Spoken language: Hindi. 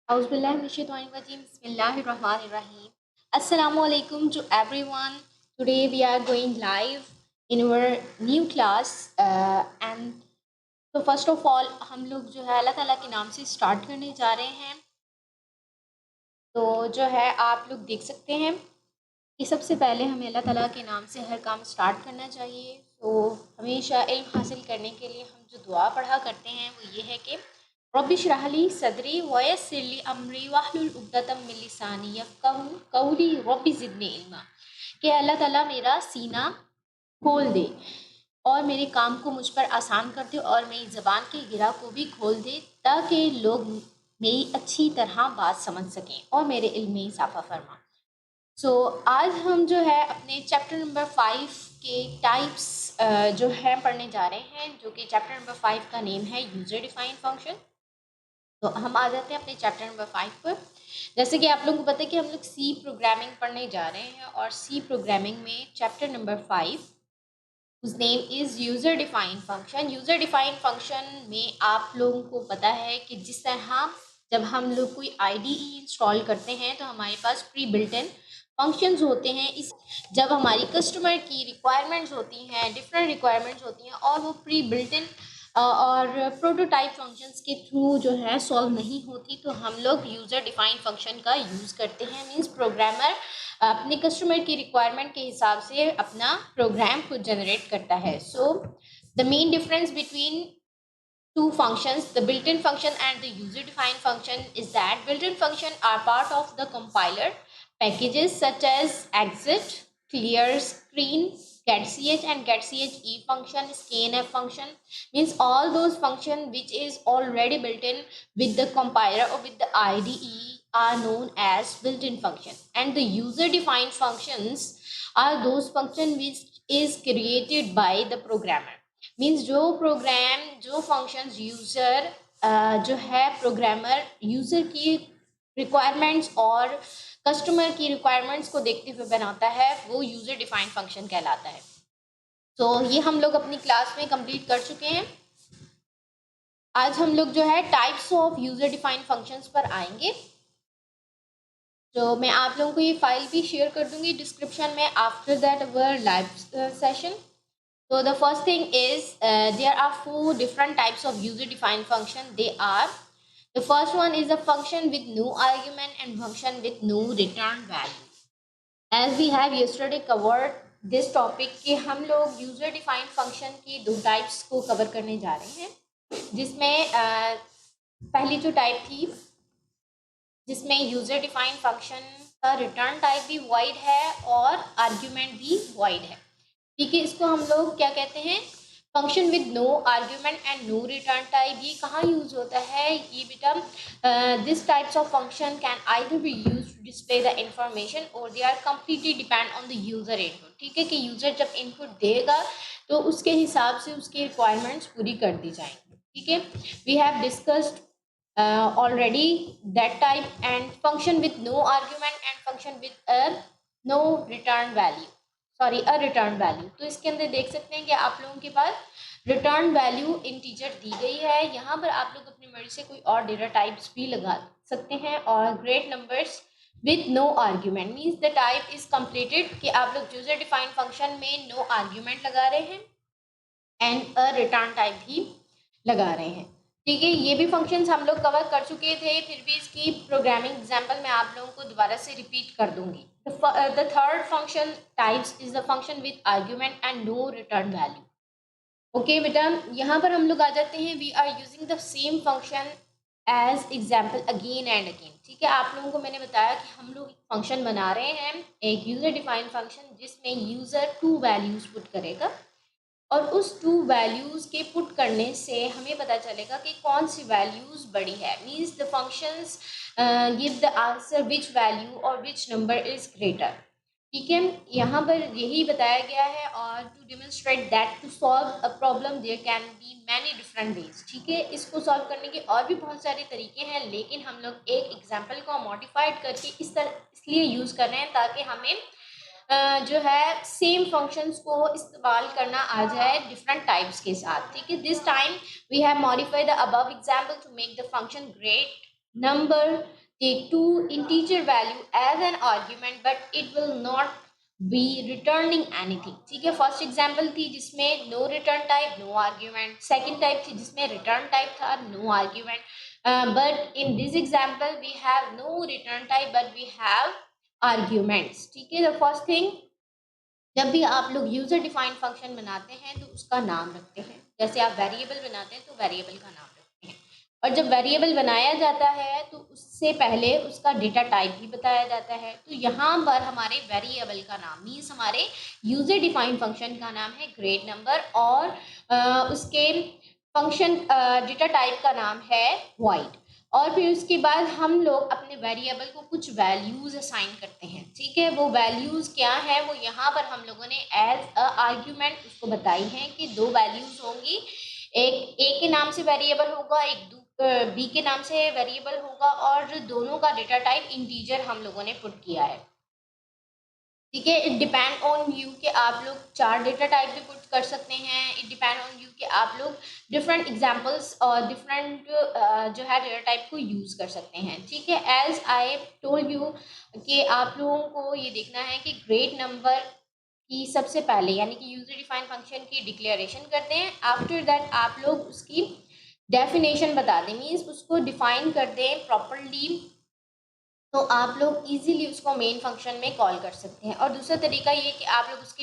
Auzubillahiminash-shaytanir-rajeem. Bismillahir-rahmanir-rahim. Assalamualaikum to everyone. Today we are going live in our new class and तो फर्स्ट ऑफ ऑल हम लोग जो है अल्लाह ताला के नाम से स्टार्ट करने जा रहे हैं। तो जो है आप लोग देख सकते हैं कि सबसे पहले हमें अल्लाह ताला के नाम से हर काम स्टार्ट करना चाहिए। तो हमेशा इल्म हासिल करने के लिए हम जो दुआ पढ़ा करते हैं वो ये है कि रब्बि इश्रह ली सदरी वयस्सिर ली अमरी वाहलुल उक़दतम मिन लिसानी यफ़क़हू क़ौली रब्बि ज़िदनी इल्मा, कि अल्लाह ताला मेरा सीना खोल दे और मेरे काम को मुझ पर आसान कर दे और मेरी ज़बान के गिरा को भी खोल दे ताकि लोग मेरी अच्छी तरह बात समझ सकें और मेरे इल्म में इजाफा फरमा। आज हम जो है अपने चैप्टर नंबर 5 के टाइप्स जो है पढ़ने जा रहे हैं, जो कि चैप्टर नंबर 5 का नेम है यूज़र डिफाइंड फंक्शन। तो हम आ जाते हैं अपने चैप्टर नंबर 5 पर। जैसे कि आप लोगों को पता है कि हम लोग सी प्रोग्रामिंग पढ़ने जा रहे हैं और सी प्रोग्रामिंग में chapter number 5 whose name is user defined function. User defined function में आप लोगों को पता है कि जिस तरह जब हम लोग कोई आईडीई इंस्टॉल करते हैं तो हमारे पास प्री बिल्ट इन फंक्शंस होते हैं। इस जब हमारी कस्टमर की रिक्वायरमेंट्स होती हैं, डिफरेंट रिक्वायरमेंट्स होती हैं और वो प्री बिल्ट इन और प्रोटोटाइप फंक्शंस के थ्रू जो है सॉल्व नहीं होती, तो हम लोग यूज़र डिफाइंड फंक्शन का यूज़ करते हैं। मीन्स प्रोग्रामर अपने कस्टमर की रिक्वायरमेंट के हिसाब से अपना प्रोग्राम खुद जनरेट करता है। So the main difference between two functions, the built-in function and the user-defined function, is that built-in function are part of the compiler packages such as exit, clear screen, getch and getche function, scanf function. Means all those function which is already built in with the compiler or with the IDE are known as built-in function, and the user-defined functions are those function which is created by the programmer. Means जो फंक्शंस यूज़र जो है प्रोग्रामर यूज़र की रिक्वायरमेंट्स और कस्टमर की रिक्वायरमेंट्स को देखते हुए बनाता है, वो यूज़र डिफाइंड फंक्शन कहलाता है। ये हम लोग अपनी क्लास में कंप्लीट कर चुके हैं। आज हम लोग जो है types of user defined functions पर आएंगे। तो मैं आप लोगों को ये फाइल भी शेयर कर दूंगी डिस्क्रिप्शन में after that our live session. So the first thing is there are 4 different types of user defined function. They are, the first one is a function with no argument and function with no return value. As we have yesterday covered this topic कि हम लोग user defined function की 2 types को cover करने जा रहे हैं, जिसमें पहली जो टाइप थी जिसमें यूज़र डिफाइंड फंक्शन का रिटर्न टाइप भी वॉइड है और आर्ग्यूमेंट भी वॉइड है। ठीक है, इसको हम लोग क्या कहते हैं, function with no argument and no return type. ये कहाँ यूज होता है ये बेटा, this types of function can either be use to display the information और they are completely depend on the user input. ठीक है, कि यूजर जब इनपुट देगा तो उसके हिसाब से उसकी रिक्वायरमेंट्स पूरी कर दी जाएंगी। ठीक है, we have discussed already that type and function with no argument and function with a no return value, sorry a return value. तो इसके अंदर देख सकते हैं कि आप लोगों के पास रिटर्न वैल्यू इंटीजर दी गई है। यहाँ पर आप लोग अपनी मर्जी से कोई और डेटा टाइप्स भी लगा सकते हैं और great numbers with no argument means the type is completed, कि आप लोग यूजर डिफाइंड फंक्शन में नो आर्ग्यूमेंट लगा रहे हैं एंड अ रिटर्न टाइप भी लगा रहे हैं। ठीक है, ये भी फंक्शंस हम लोग कवर कर चुके थे, फिर भी इसकी प्रोग्रामिंग एग्जांपल मैं आप लोगों को दोबारा से रिपीट कर दूंगी। The third function types is the function with argument and no return value. Okay बेटा, यहाँ पर हम लोग आ जाते हैं, we are using the same function as example again and again. ठीक है, आप लोगों को मैंने बताया कि हम लोग एक फंक्शन बना रहे हैं, एक यूजर डिफाइंड फंक्शन जिसमें यूजर 2 वैल्यूज पुट करेगा और उस 2 वैल्यूज़ के पुट करने से हमें पता चलेगा कि कौन सी वैल्यूज़ बड़ी है। Means the functions give the answer which value और विच नंबर इज ग्रेटर। ठीक है, यहाँ पर यही बताया गया है और to demonstrate that to solve a problem there can be many different ways. ठीक है, इसको सॉल्व करने के और भी बहुत सारे तरीके हैं, लेकिन हम लोग एक एग्जाम्पल को मॉडिफाइड करके इस तरह इसलिए यूज़ कर रहे हैं ताकि हमें जो है सेम फंक्शंस को इस्तेमाल करना आ जाए डिफरेंट टाइप्स के साथ। ठीक है, this time we have modified the above example to make the function great number take two integer value as an argument but it will not be returning anything. ठीक है, फर्स्ट एग्जांपल थी जिसमें no return type no argument, second type थी जिसमें रिटर्न टाइप था no argument, but in this example we have no return type but we have arguments. ठीक है, द फर्स्ट थिंग, जब भी आप लोग यूजर डिफाइंड फंक्शन बनाते हैं तो उसका नाम रखते हैं। जैसे आप वेरिएबल बनाते हैं तो वेरिएबल का नाम रखते हैं, और जब वेरिएबल बनाया जाता है तो उससे पहले उसका डेटा टाइप भी बताया जाता है। तो यहाँ पर हमारे वेरिएबल का नाम मीन्स हमारे यूजर डिफाइंड फंक्शन का नाम है ग्रेड नंबर, और उसके फंक्शन डेटा टाइप का नाम है void। और फिर उसके बाद हम लोग अपने वेरिएबल को कुछ वैल्यूज असाइन करते हैं। ठीक है, वो वैल्यूज क्या है वो यहाँ पर हम लोगों ने एज अ आर्ग्यूमेंट उसको बताई हैं कि दो वैल्यूज होंगी, एक ए के नाम से वेरिएबल होगा, एक बी के नाम से वेरिएबल होगा, और दोनों का डेटा टाइप इंटीजर हम लोगों ने पुट किया है। ठीक है, इट डिपेंड ऑन यू कि आप लोग चार डेटा टाइप भी पुट कर सकते हैं। इट डिपेंड ऑन यू कि आप लोग डिफरेंट एग्जांपल्स और डिफरेंट जो है डेटा टाइप को यूज़ कर सकते हैं। ठीक है, एज आई टोल्ड यू कि आप लोगों को ये देखना है कि ग्रेड नंबर की सबसे पहले यानी कि यूजर डिफाइन फंक्शन की डिक्लेरेशन करते हैं। आफ्टर दैट आप लोग उसकी डेफिनेशन बता दें, मीन्स उसको डिफाइन कर दें प्रॉपरली, तो आप लोग इजीली उसको मेन फंक्शन में कॉल कर सकते हैं। और दूसरा तरीका ये कि आप लोग उसकी